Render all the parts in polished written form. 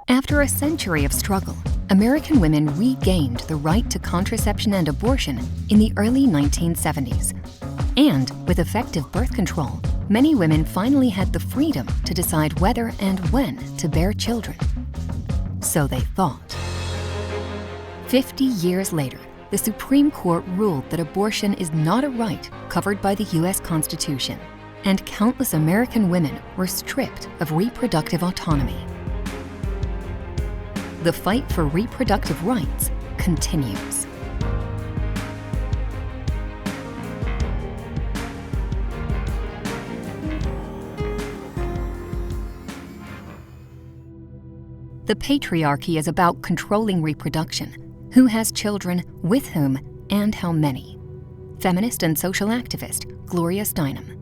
After a century of struggle, American women regained the right to contraception and abortion in the early 1970s. And with effective birth control, many women finally had the freedom to decide whether and when to bear children. So they thought. 50 years later, the Supreme Court ruled that abortion is not a right covered by the US Constitution, and countless American women were stripped of reproductive autonomy. The fight for reproductive rights continues. The patriarchy is about controlling reproduction, who has children, with whom, and how many. Feminist and social activist Gloria Steinem.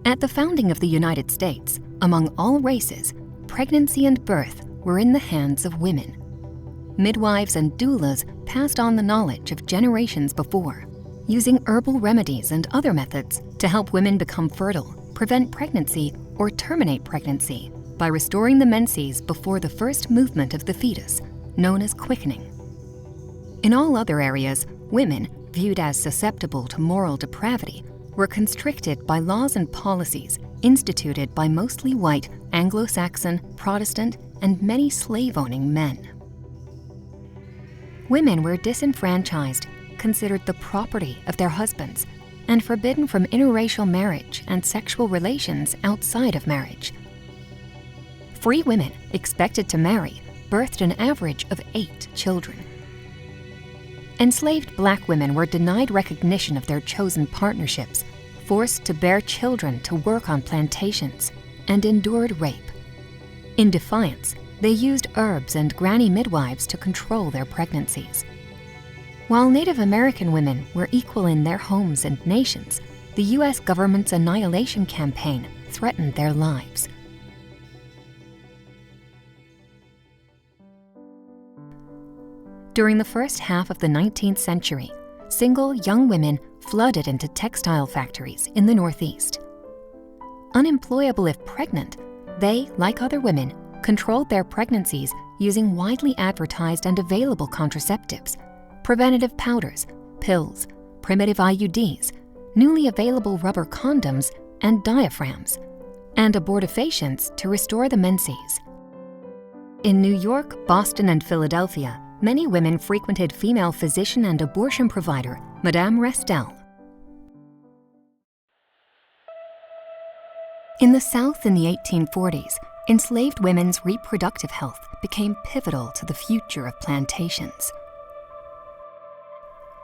At the founding of the United States, among all races, pregnancy and birth were in the hands of women. Midwives and doulas passed on the knowledge of generations before, using herbal remedies and other methods to help women become fertile, prevent pregnancy, or terminate pregnancy by restoring the menses before the first movement of the fetus, known as quickening. In all other areas, women, viewed as susceptible to moral depravity, were constricted by laws and policies instituted by mostly white Anglo-Saxon, Protestant, and many slave-owning men. Women were disenfranchised, considered the property of their husbands, and forbidden from interracial marriage and sexual relations outside of marriage. Free women, expected to marry, birthed an average of 8 children. Enslaved Black women were denied recognition of their chosen partnerships, forced to bear children to work on plantations, and endured rape. In defiance, they used herbs and granny midwives to control their pregnancies. While Native American women were equal in their homes and nations, the US government's annihilation campaign threatened their lives. During the first half of the 19th century, single young women flooded into textile factories in the Northeast. Unemployable if pregnant, they, like other women, controlled their pregnancies using widely advertised and available contraceptives, preventative powders, pills, primitive IUDs, newly available rubber condoms, and diaphragms, and abortifacients to restore the menses. In New York, Boston, and Philadelphia, many women frequented female physician and abortion provider, Madame Restel. In the South in the 1840s, enslaved women's reproductive health became pivotal to the future of plantations.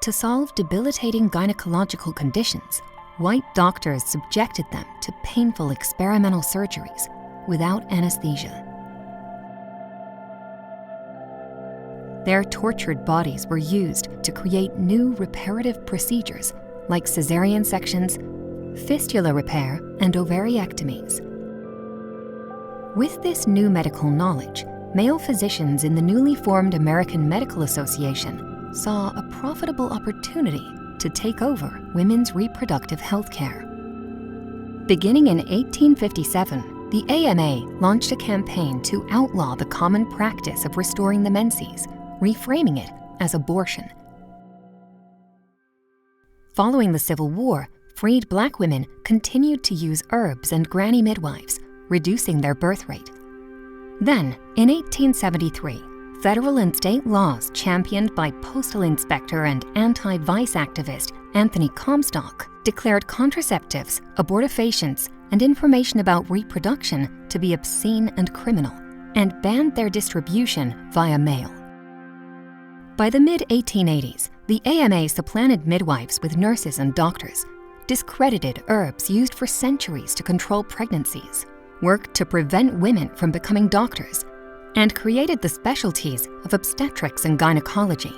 To solve debilitating gynecological conditions, white doctors subjected them to painful experimental surgeries without anesthesia. Their tortured bodies were used to create new reparative procedures like cesarean sections, fistula repair, and ovariectomies. With this new medical knowledge, male physicians in the newly formed American Medical Association saw a profitable opportunity to take over women's reproductive health care. Beginning in 1857, the AMA launched a campaign to outlaw the common practice of restoring the menses, reframing it as abortion. Following the Civil War, freed Black women continued to use herbs and granny midwives, reducing their birth rate. Then, in 1873, federal and state laws championed by postal inspector and anti-vice activist Anthony Comstock declared contraceptives, abortifacients, and information about reproduction to be obscene and criminal, and banned their distribution via mail. By the mid-1880s, the AMA supplanted midwives with nurses and doctors, discredited herbs used for centuries to control pregnancies, worked to prevent women from becoming doctors, and created the specialties of obstetrics and gynecology.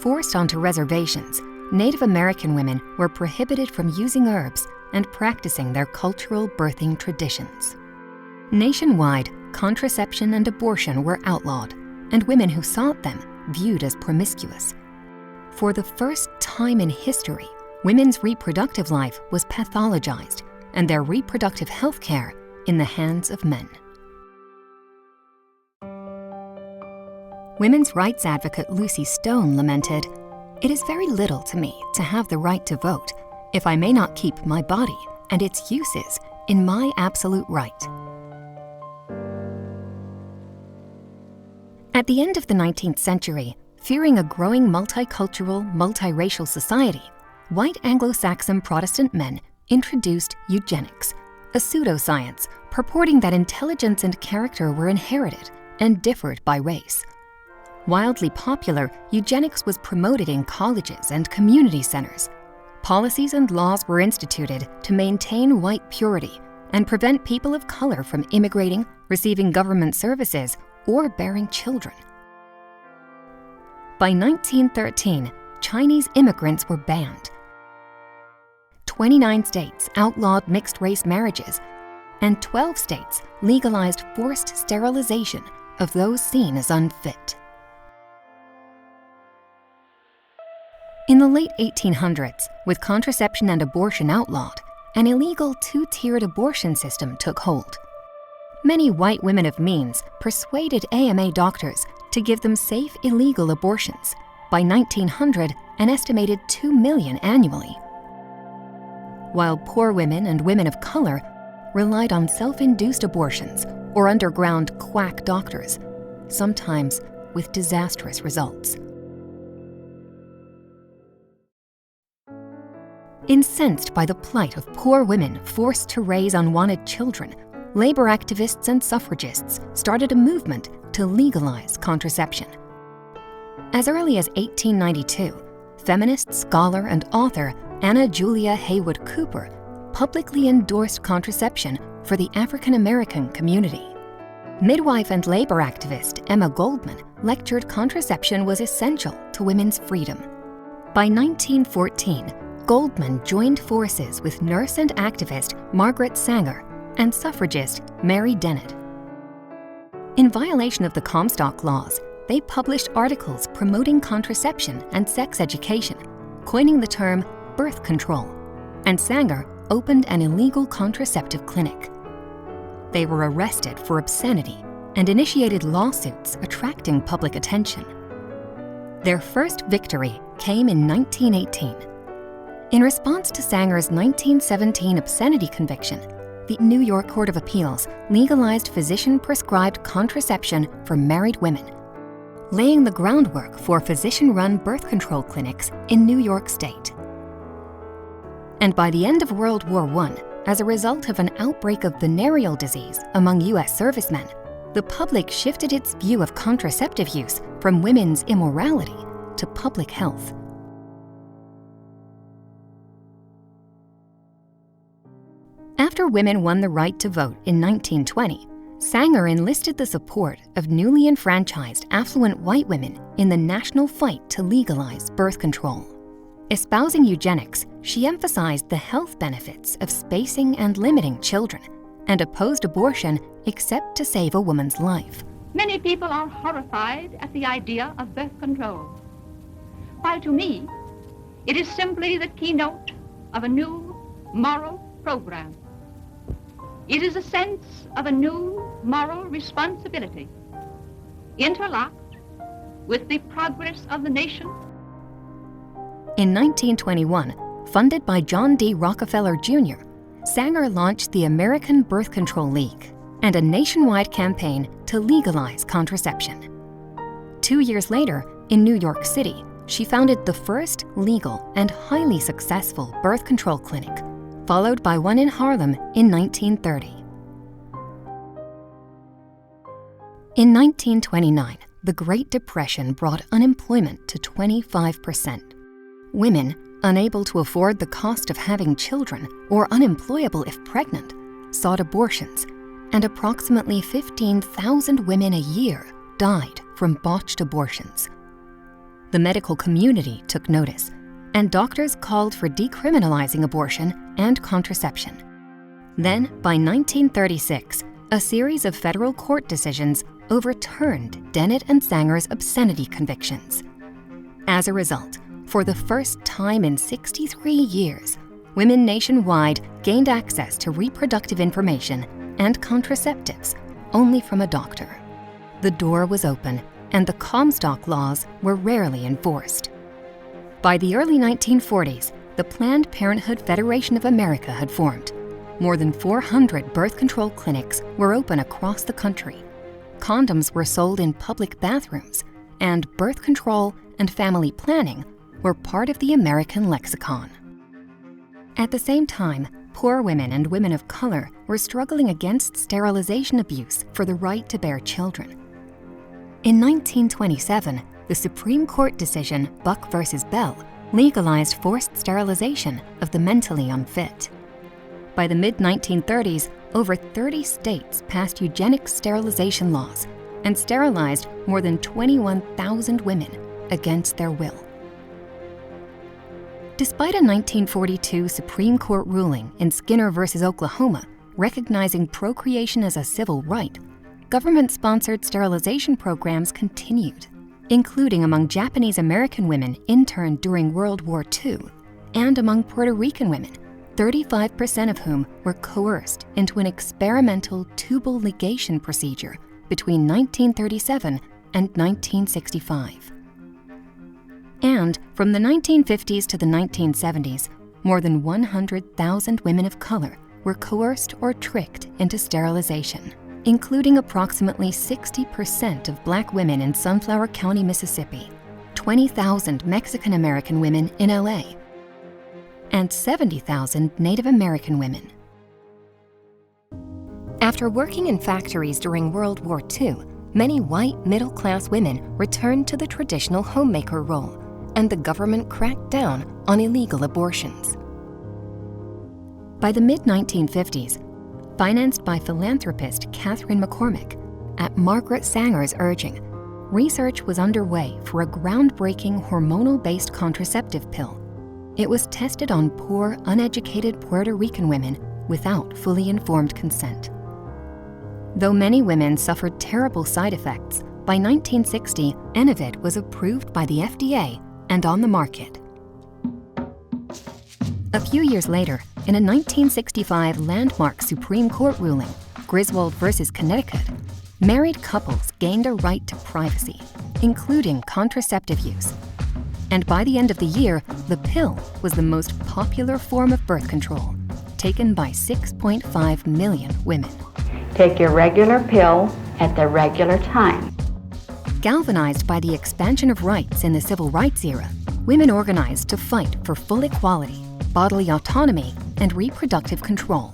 Forced onto reservations, Native American women were prohibited from using herbs and practicing their cultural birthing traditions. Nationwide, contraception and abortion were outlawed, and women who sought them viewed as promiscuous. For the first time in history, women's reproductive life was pathologized and their reproductive health care in the hands of men. women's rights advocate Lucy Stone lamented, "It is very little to me to have the right to vote if I may not keep my body and its uses in my absolute right." At the end of the 19th century, fearing a growing multicultural, multiracial society, white Anglo-Saxon Protestant men introduced eugenics, a pseudoscience purporting that intelligence and character were inherited and differed by race. Wildly popular, eugenics was promoted in colleges and community centers. Policies and laws were instituted to maintain white purity and prevent people of color from immigrating, receiving government services, or bearing children. By 1913, Chinese immigrants were banned. 29 states outlawed mixed-race marriages, and 12 states legalized forced sterilization of those seen as unfit. In the late 1800s, with contraception and abortion outlawed, an illegal two-tiered abortion system took hold. Many white women of means persuaded AMA doctors to give them safe, illegal abortions. By 1900, an estimated 2 million annually. While poor women and women of color relied on self-induced abortions or underground quack doctors, sometimes with disastrous results. Incensed by the plight of poor women forced to raise unwanted children, labor activists and suffragists started a movement to legalize contraception. As early as 1892, feminist, scholar, and author Anna Julia Haywood Cooper publicly endorsed contraception for the African American community. Midwife and labor activist Emma Goldman lectured contraception was essential to women's freedom. By 1914, Goldman joined forces with nurse and activist Margaret Sanger and suffragist Mary Dennett. In violation of the Comstock laws, they published articles promoting contraception and sex education, coining the term birth control, and Sanger opened an illegal contraceptive clinic. They were arrested for obscenity and initiated lawsuits attracting public attention. Their first victory came in 1918. In response to Sanger's 1917 obscenity conviction, the New York Court of Appeals legalized physician-prescribed contraception for married women, laying the groundwork for physician-run birth control clinics in New York State. And by the end of World War I, as a result of an outbreak of venereal disease among U.S. servicemen, the public shifted its view of contraceptive use from women's immorality to public health. After women won the right to vote in 1920, Sanger enlisted the support of newly enfranchised affluent white women in the national fight to legalize birth control. Espousing eugenics, she emphasized the health benefits of spacing and limiting children, and opposed abortion except to save a woman's life. Many people are horrified at the idea of birth control, while to me, it is simply the keynote of a new moral program. It is a sense of a new moral responsibility, interlocked with the progress of the nation. In 1921, funded by John D. Rockefeller Jr., Sanger launched the American Birth Control League and a nationwide campaign to legalize contraception. 2 years later, in New York City, she founded the first legal and highly successful birth control clinic, followed by one in Harlem in 1930. In 1929, the Great Depression brought unemployment to 25%. Women, unable to afford the cost of having children or unemployable if pregnant, sought abortions, and approximately 15,000 women a year died from botched abortions. The medical community took notice, and doctors called for decriminalizing abortion and contraception. Then, by 1936, a series of federal court decisions overturned Dennett and Sanger's obscenity convictions. As a result, for the first time in 63 years, women nationwide gained access to reproductive information and contraceptives only from a doctor. The door was open, and the Comstock laws were rarely enforced. By the early 1940s, the Planned Parenthood Federation of America had formed. More than 400 birth control clinics were open across the country. Condoms were sold in public bathrooms, and birth control and family planning were part of the American lexicon. At the same time, poor women and women of color were struggling against sterilization abuse for the right to bear children. In 1927, the Supreme Court decision Buck v. Bell legalized forced sterilization of the mentally unfit. By the mid-1930s, over 30 states passed eugenic sterilization laws and sterilized more than 21,000 women against their will. Despite a 1942 Supreme Court ruling in Skinner v. Oklahoma recognizing procreation as a civil right, government-sponsored sterilization programs continued, including among Japanese American women interned during World War II and among Puerto Rican women, 35% of whom were coerced into an experimental tubal ligation procedure between 1937 and 1965. And from the 1950s to the 1970s, more than 100,000 women of color were coerced or tricked into sterilization, including approximately 60% of Black women in Sunflower County, Mississippi, 20,000 Mexican American women in LA, and 70,000 Native American women. After working in factories during World War II, many white middle-class women returned to the traditional homemaker role, and the government cracked down on illegal abortions. By the mid-1950s, financed by philanthropist Catherine McCormick, at Margaret Sanger's urging, research was underway for a groundbreaking hormonal-based contraceptive pill. It was tested on poor, uneducated Puerto Rican women without fully informed consent. Though many women suffered terrible side effects, by 1960, Enovid was approved by the FDA and on the market. A few years later, in a 1965 landmark Supreme Court ruling, Griswold v. Connecticut, married couples gained a right to privacy, including contraceptive use. And by the end of the year, the pill was the most popular form of birth control, taken by 6.5 million women. Take your regular pill at the regular time. Galvanized by the expansion of rights in the civil rights era, women organized to fight for full equality, bodily autonomy, and reproductive control.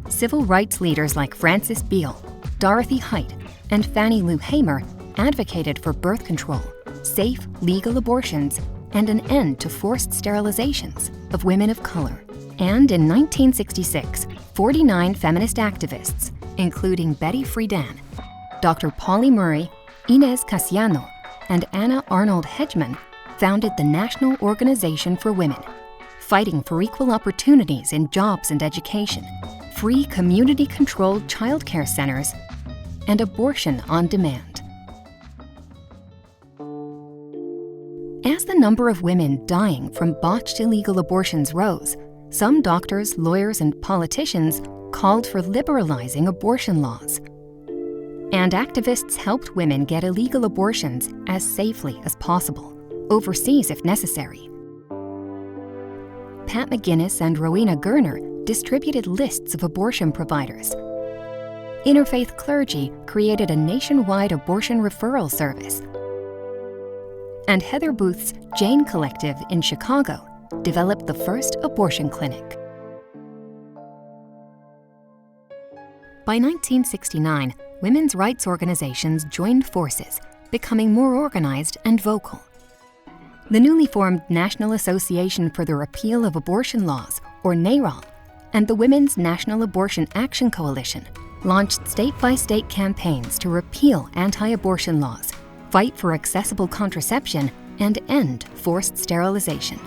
Civil rights leaders like Frances Beale, Dorothy Height, and Fannie Lou Hamer advocated for birth control, safe, legal abortions, and an end to forced sterilizations of women of color. And in 1966, 49 feminist activists, including Betty Friedan, Dr. Pauli Murray, Inez Casiano, and Anna Arnold Hedgeman, founded the National Organization for Women, fighting for equal opportunities in jobs and education, free community-controlled childcare centers, and abortion on demand. As the number of women dying from botched illegal abortions rose, some doctors, lawyers, and politicians called for liberalizing abortion laws. And activists helped women get illegal abortions as safely as possible, overseas if necessary. Pat McGuinness and Rowena Gerner distributed lists of abortion providers. Interfaith clergy created a nationwide abortion referral service. And Heather Booth's Jane Collective in Chicago developed the first abortion clinic. By 1969, women's rights organizations joined forces, becoming more organized and vocal. The newly formed National Association for the Repeal of Abortion Laws, or NARAL, and the Women's National Abortion Action Coalition launched state-by-state campaigns to repeal anti-abortion laws, fight for accessible contraception, and end forced sterilization.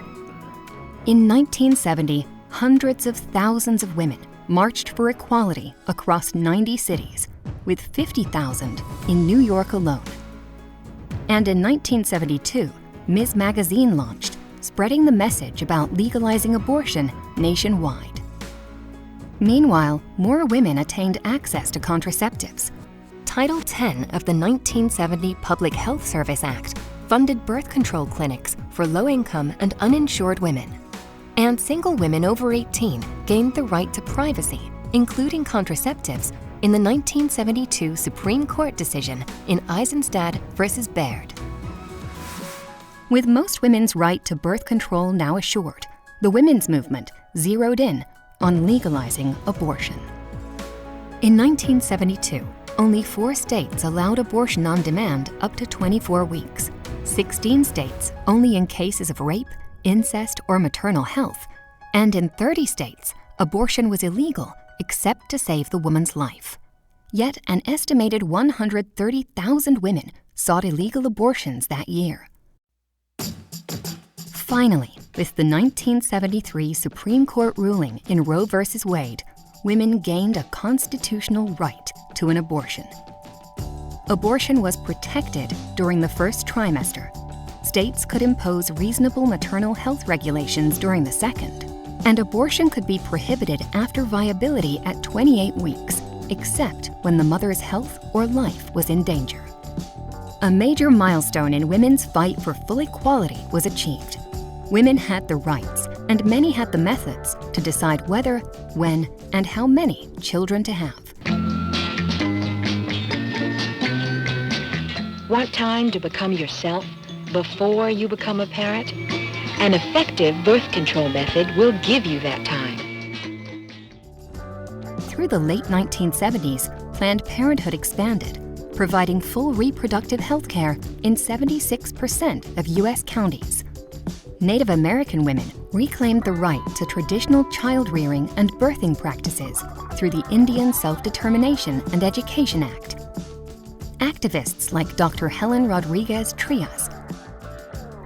In 1970, hundreds of thousands of women marched for equality across 90 cities, with 50,000 in New York alone. And in 1972, Ms. Magazine launched, spreading the message about legalizing abortion nationwide. Meanwhile, more women attained access to contraceptives. Title X of the 1970 Public Health Service Act funded birth control clinics for low-income and uninsured women. And single women over 18 gained the right to privacy, including contraceptives, in the 1972 Supreme Court decision in Eisenstadt versus Baird. With most women's right to birth control now assured, the women's movement zeroed in on legalizing abortion. In 1972, only 4 states allowed abortion on demand up to 24 weeks. 16 states only in cases of rape, incest, or maternal health. And in 30 states, abortion was illegal except to save the woman's life. Yet an estimated 130,000 women sought illegal abortions that year. Finally, with the 1973 Supreme Court ruling in Roe v. Wade, women gained a constitutional right to an abortion. Abortion was protected during the first trimester. States could impose reasonable maternal health regulations during the second, and abortion could be prohibited after viability at 28 weeks, except when the mother's health or life was in danger. A major milestone in women's fight for full equality was achieved. Women had the rights, and many had the methods to decide whether, when, and how many children to have. Want time to become yourself before you become a parent? An effective birth control method will give you that time. Through the late 1970s, Planned Parenthood expanded, providing full reproductive health care in 76% of U.S. counties. Native American women reclaimed the right to traditional child-rearing and birthing practices through the Indian Self-Determination and Education Act. Activists like Dr. Helen Rodriguez Trias,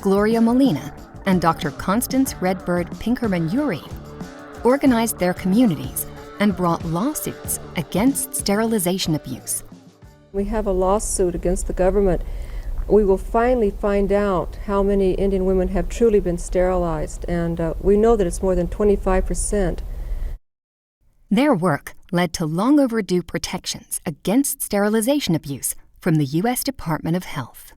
Gloria Molina, and Dr. Constance Redbird Pinkerman-Urey organized their communities and brought lawsuits against sterilization abuse. We have a lawsuit against the government. We will finally find out how many Indian women have truly been sterilized, and we know that it's more than 25%. Their work led to long overdue protections against sterilization abuse from the U.S. Department of Health.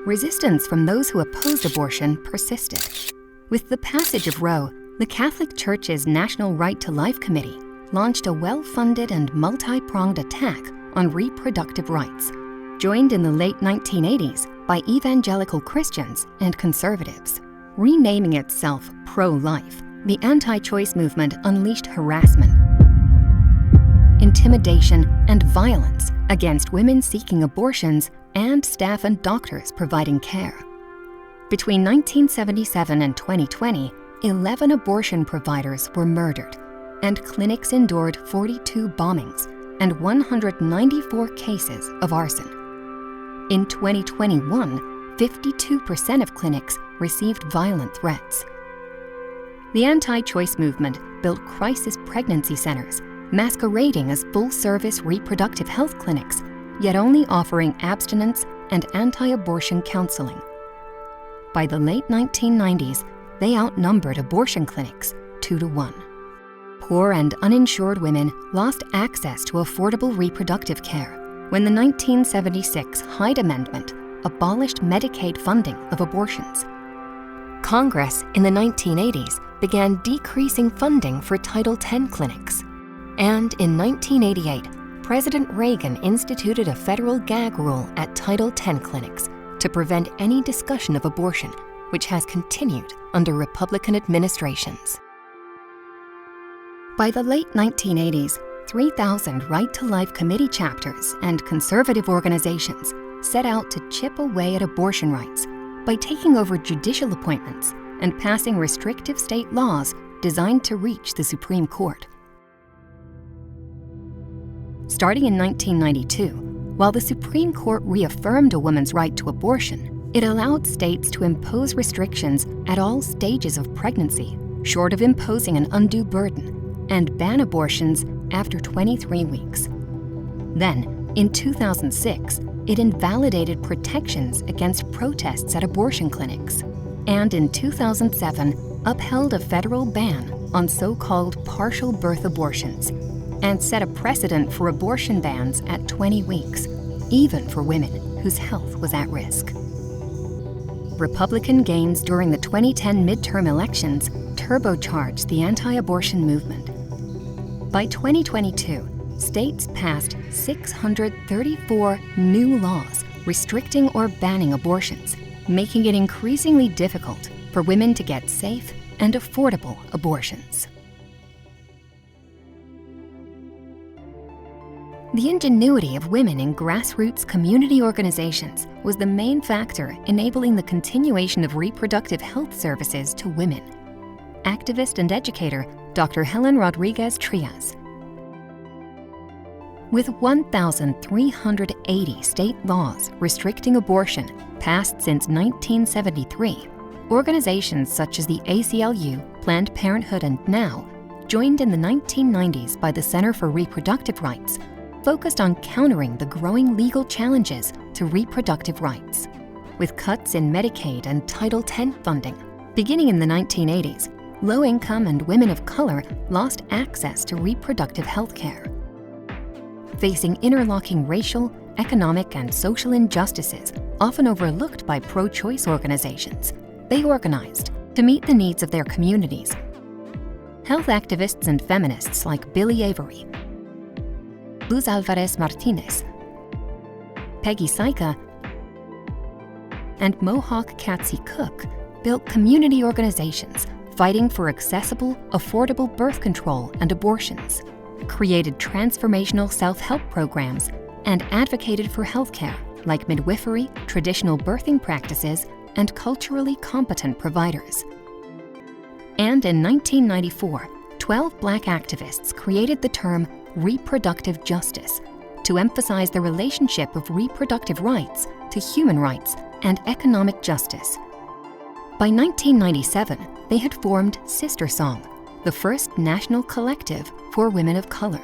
Resistance from those who opposed abortion persisted. With the passage of Roe, the Catholic Church's National Right to Life Committee launched a well-funded and multi-pronged attack on reproductive rights, joined in the late 1980s by evangelical Christians and conservatives. Renaming itself pro-life, the anti-choice movement unleashed harassment, intimidation, and violence against women seeking abortions and staff and doctors providing care. Between 1977 and 2020, 11 abortion providers were murdered, and clinics endured 42 bombings and 194 cases of arson. In 2021, 52% of clinics received violent threats. The anti-choice movement built crisis pregnancy centers, masquerading as full-service reproductive health clinics, yet only offering abstinence and anti-abortion counseling. By the late 1990s, they outnumbered abortion clinics 2-to-1. Poor and uninsured women lost access to affordable reproductive care when the 1976 Hyde Amendment abolished Medicaid funding of abortions. Congress in the 1980s began decreasing funding for Title X clinics. And in 1988, President Reagan instituted a federal gag rule at Title X clinics to prevent any discussion of abortion, which has continued under Republican administrations. By the late 1980s, 3,000 Right to Life Committee chapters and conservative organizations set out to chip away at abortion rights by taking over judicial appointments and passing restrictive state laws designed to reach the Supreme Court. Starting in 1992, while the Supreme Court reaffirmed a woman's right to abortion, it allowed states to impose restrictions at all stages of pregnancy, short of imposing an undue burden, and ban abortions after 23 weeks. Then, in 2006, it invalidated protections against protests at abortion clinics, and in 2007, upheld a federal ban on so-called partial birth abortions, and set a precedent for abortion bans at 20 weeks, even for women whose health was at risk. Republican gains during the 2010 midterm elections turbocharged the anti-abortion movement. By 2022, states passed 634 new laws restricting or banning abortions, making it increasingly difficult for women to get safe and affordable abortions. The ingenuity of women in grassroots community organizations was the main factor enabling the continuation of reproductive health services to women. Activist and educator Dr. Helen Rodriguez-Trias. With 1,380 state laws restricting abortion passed since 1973, organizations such as the ACLU, Planned Parenthood, and NOW, joined in the 1990s by the Center for Reproductive Rights, focused on countering the growing legal challenges to reproductive rights. With cuts in Medicaid and Title X funding, beginning in the 1980s, low-income and women of color lost access to reproductive health care. Facing interlocking racial, economic, and social injustices often overlooked by pro-choice organizations, they organized to meet the needs of their communities. Health activists and feminists like Billie Avery, Luz Alvarez Martinez, Peggy Saika, and Mohawk Katsy Cook built community organizations fighting for accessible, affordable birth control and abortions, created transformational self-help programs, and advocated for healthcare like midwifery, traditional birthing practices, and culturally competent providers. And in 1994, 12 Black activists created the term reproductive justice to emphasize the relationship of reproductive rights to human rights and economic justice. By 1997, they had formed Sister Song, the first national collective for women of color.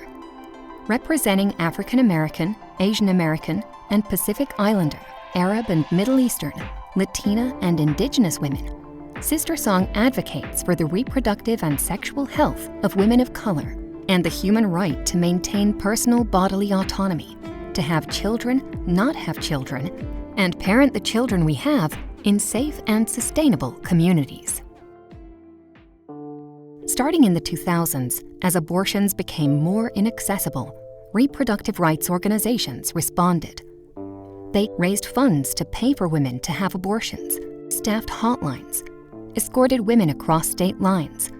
Representing African American, Asian American, and Pacific Islander, Arab and Middle Eastern, Latina, and Indigenous women, Sister Song advocates for the reproductive and sexual health of women of color and the human right to maintain personal bodily autonomy, to have children, not have children, and parent the children we have in safe and sustainable communities. Starting in the 2000s, as abortions became more inaccessible, reproductive rights organizations responded. They raised funds to pay for women to have abortions, staffed hotlines, escorted women across state lines,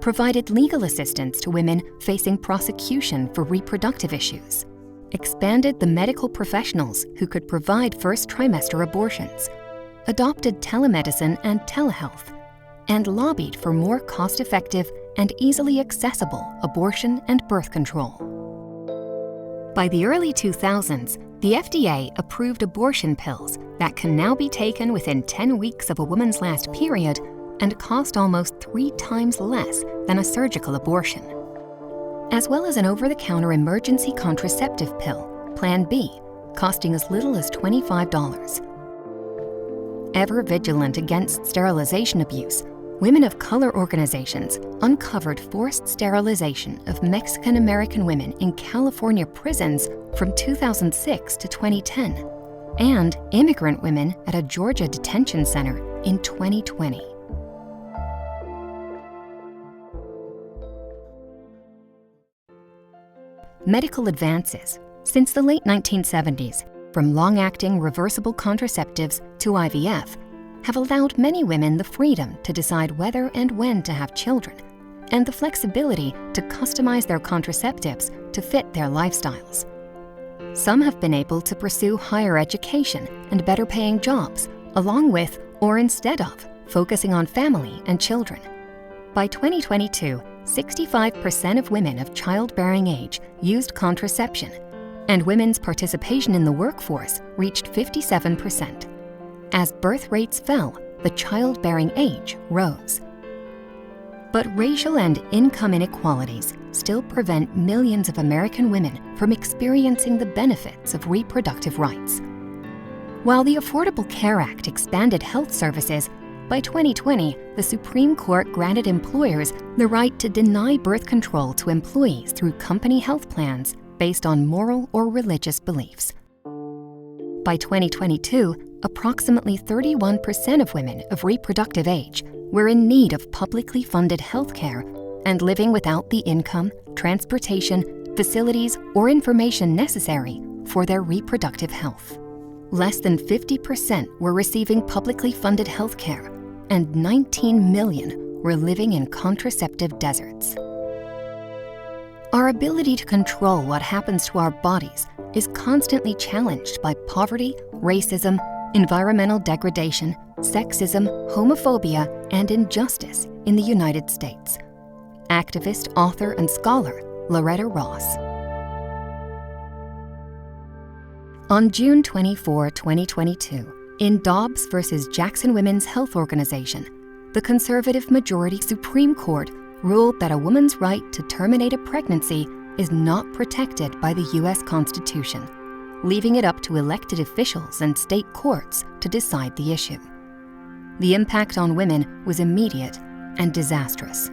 provided legal assistance to women facing prosecution for reproductive issues, expanded the medical professionals who could provide first trimester abortions, adopted telemedicine and telehealth, and lobbied for more cost-effective and easily accessible abortion and birth control. By the early 2000s, the FDA approved abortion pills that can now be taken within 10 weeks of a woman's last period and cost almost 3 times less than a surgical abortion, as well as an over-the-counter emergency contraceptive pill, Plan B, costing as little as $25. Ever vigilant against sterilization abuse, women of color organizations uncovered forced sterilization of Mexican-American women in California prisons from 2006 to 2010, and immigrant women at a Georgia detention center in 2020. Medical advances since the late 1970s, from long-acting reversible contraceptives to IVF, have allowed many women the freedom to decide whether and when to have children, and the flexibility to customize their contraceptives to fit their lifestyles. Some have been able to pursue higher education and better paying jobs, along with, or instead of, focusing on family and children. By 2022, 65% of women of childbearing age used contraception, and women's participation in the workforce reached 57%. As birth rates fell, the childbearing age rose. But racial and income inequalities still prevent millions of American women from experiencing the benefits of reproductive rights. While the Affordable Care Act expanded health services, By 2020, the Supreme Court granted employers the right to deny birth control to employees through company health plans based on moral or religious beliefs. By 2022, approximately 31% of women of reproductive age were in need of publicly funded health care and living without the income, transportation, facilities, or information necessary for their reproductive health. Less than 50% were receiving publicly funded health care, and 19 million were living in contraceptive deserts. Our ability to control what happens to our bodies is constantly challenged by poverty, racism, environmental degradation, sexism, homophobia, and injustice in the United States. Activist, author, and scholar Loretta Ross. On June 24, 2022, in Dobbs versus Jackson Women's Health Organization, the conservative majority Supreme Court ruled that a woman's right to terminate a pregnancy is not protected by the U.S. Constitution, leaving it up to elected officials and state courts to decide the issue. The impact on women was immediate and disastrous.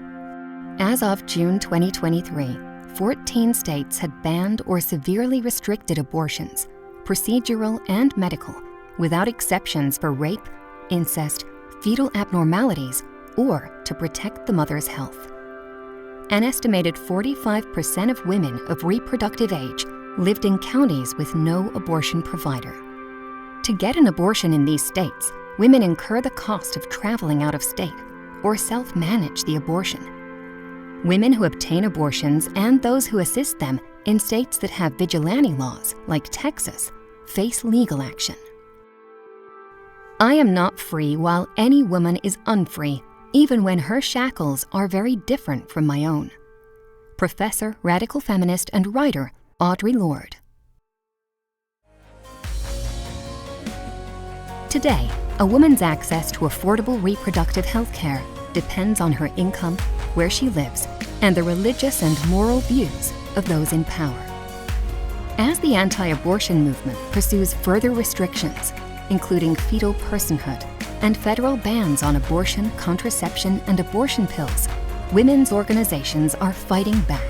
As of June 2023, 14 states had banned or severely restricted abortions, procedural and medical, without exceptions for rape, incest, fetal abnormalities, or to protect the mother's health. An estimated 45% of women of reproductive age lived in counties with no abortion provider. To get an abortion in these states, women incur the cost of traveling out of state or self-manage the abortion. Women who obtain abortions and those who assist them in states that have vigilante laws, like Texas, face legal action. I am not free while any woman is unfree, even when her shackles are very different from my own. Professor, radical feminist, and writer Audre Lorde. Today, a woman's access to affordable reproductive health care depends on her income, where she lives, and the religious and moral views of those in power. As the anti-abortion movement pursues further restrictions, including fetal personhood and federal bans on abortion, contraception, and abortion pills, women's organizations are fighting back,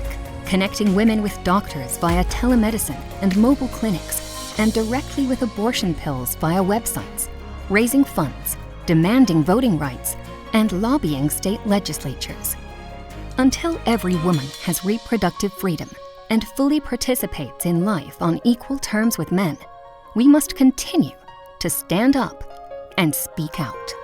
connecting women with doctors via telemedicine and mobile clinics, and directly with abortion pills via websites, raising funds, demanding voting rights, and lobbying state legislatures. Until every woman has reproductive freedom and fully participates in life on equal terms with men, we must continue to stand up and speak out.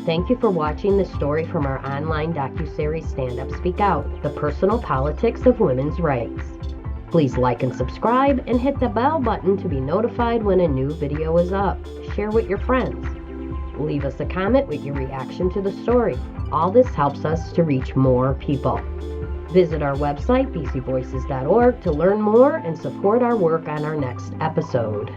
Thank you for watching the story from our online docuseries Stand Up Speak Out, the personal politics of women's rights. Please like and subscribe and hit the bell button to be notified when a new video is up. Share with your friends. Leave us a comment with your reaction to the story. All this helps us to reach more people. Visit our website, bcvoices.org, to learn more and support our work on our next episode.